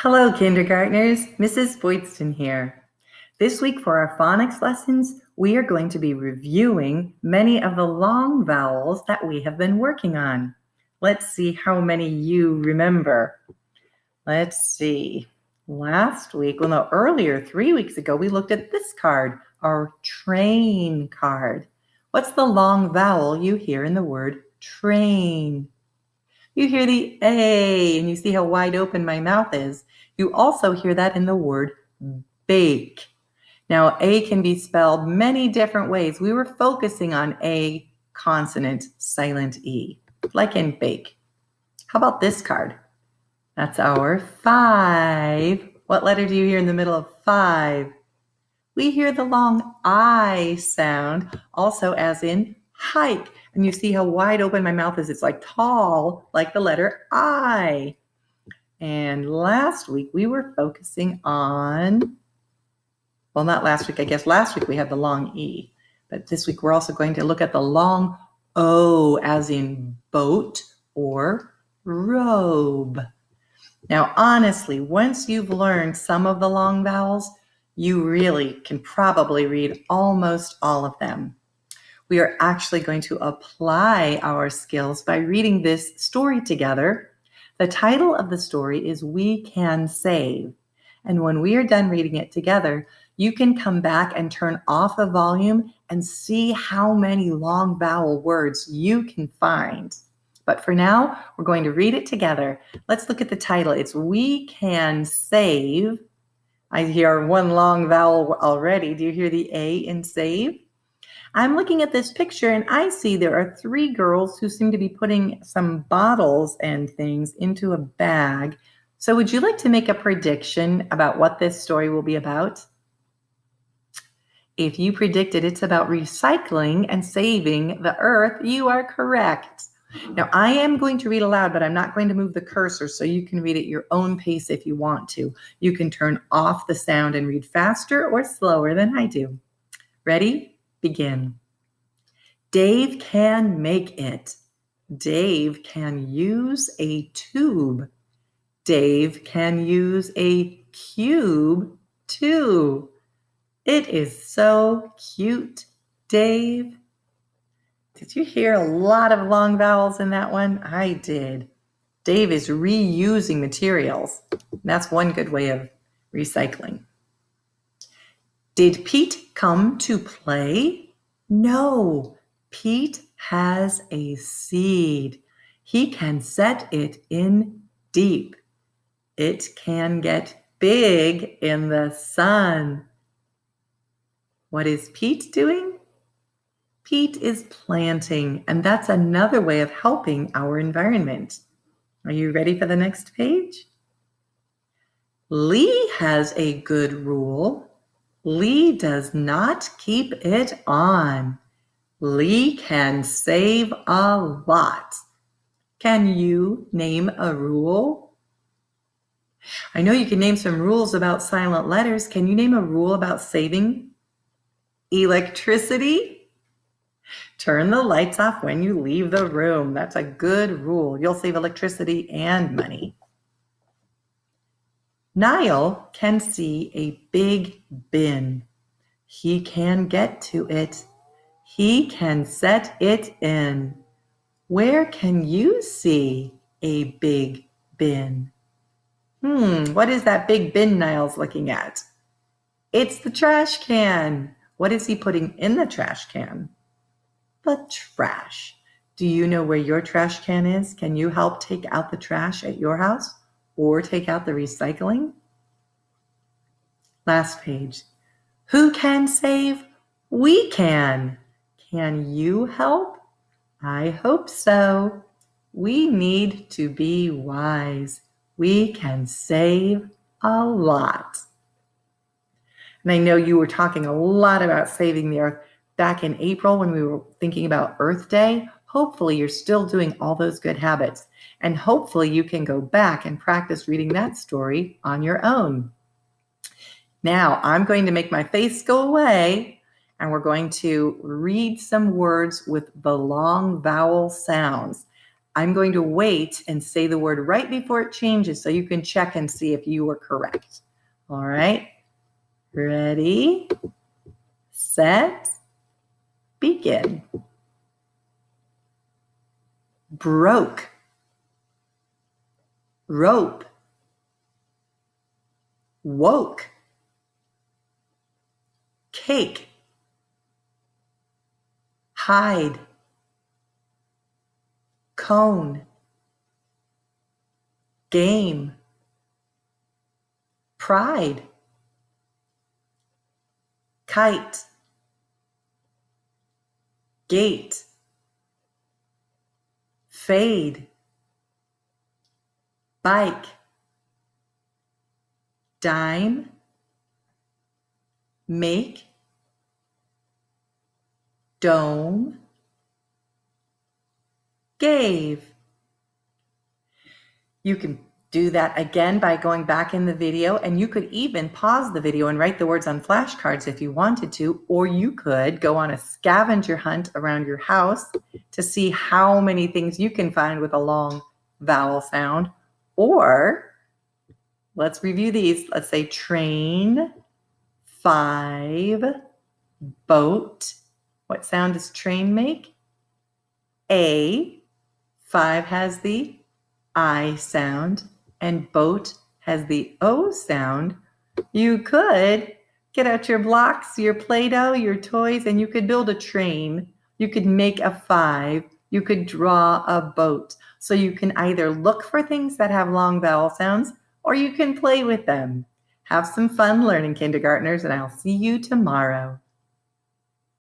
Hello, kindergartners. Mrs. Boydston here. This week for our phonics lessons, we are going to be reviewing many of the long vowels that we have been working on. Let's see how many you remember. Let's see. Earlier, 3 weeks ago, we looked at this card, our train card. What's the long vowel you hear in the word train? You hear the A, and you see how wide open my mouth is. You also hear that in the word bake. Now, A can be spelled many different ways. We were focusing on A consonant, silent E, like in bake. How about this card? That's our 5. What letter do you hear in the middle of 5? We hear the long I sound, also as in hike. And you see how wide open my mouth is. It's like tall, like the letter I. And last week we were focusing on, well, not last week, I guess last week we had the long E. But this week we're also going to look at the long O, as in boat or robe. Now, honestly, once you've learned some of the long vowels, you really can probably read almost all of them. We are actually going to apply our skills by reading this story together. The title of the story is We Can Save. And when we are done reading it together, you can come back and turn off the volume and see how many long vowel words you can find. But for now, we're going to read it together. Let's look at the title. It's We Can Save. I hear one long vowel already. Do you hear the A in save? I'm looking at this picture and I see there are 3 girls who seem to be putting some bottles and things into a bag. So would you like to make a prediction about what this story will be about? If you predicted it's about recycling and saving the earth, you are correct. Now, I am going to read aloud, but I'm not going to move the cursor, so you can read at your own pace if you want to. You can turn off the sound and read faster or slower than I do. Ready? Begin. Dave can make it. Dave can use a tube. Dave can use a cube too. It is so cute, Dave. Did you hear a lot of long vowels in that one? I did. Dave is reusing materials. That's one good way of recycling. Did Pete come to play? No, Pete has a seed. He can set it in deep. It can get big in the sun. What is Pete doing? Pete is planting, and that's another way of helping our environment. Are you ready for the next page? Lee has a good rule. Lee does not keep it on. Lee can save a lot. Can you name a rule? I know you can name some rules about silent letters. Can you name a rule about saving electricity? Turn the lights off when you leave the room. That's a good rule. You'll save electricity and money. Niall can see a big bin. He can get to it. He can set it in. Where can you see a big bin? What is that big bin Niall's looking at? It's the trash can. What is he putting in the trash can? The trash. Do you know where your trash can is? Can you help take out the trash at your house or take out the recycling? Last page. Who can save? We can. Can you help? I hope so. We need to be wise. We can save a lot. And I know you were talking a lot about saving the earth back in April when we were thinking about Earth Day. Hopefully you're still doing all those good habits. And hopefully you can go back and practice reading that story on your own. Now I'm going to make my face go away and we're going to read some words with the long vowel sounds. I'm going to wait and say the word right before it changes so you can check and see if you were correct. All right. Ready, set, begin. Broke, rope, woke, cake, hide, cone, game, pride, kite, gate, fade, bike, dime, make, dome, gave. You can do that again by going back in the video, and you could even pause the video and write the words on flashcards if you wanted to, or you could go on a scavenger hunt around your house to see how many things you can find with a long vowel sound. Or let's review these. Let's say train, 5, boat. What sound does train make? A. 5 has the I sound, and boat has the O sound. You could get out your blocks, your Play-Doh, your toys, and you could build a train. You could make a 5. You could draw a boat. So you can either look for things that have long vowel sounds, or you can play with them. Have some fun learning, kindergartners, and I'll see you tomorrow.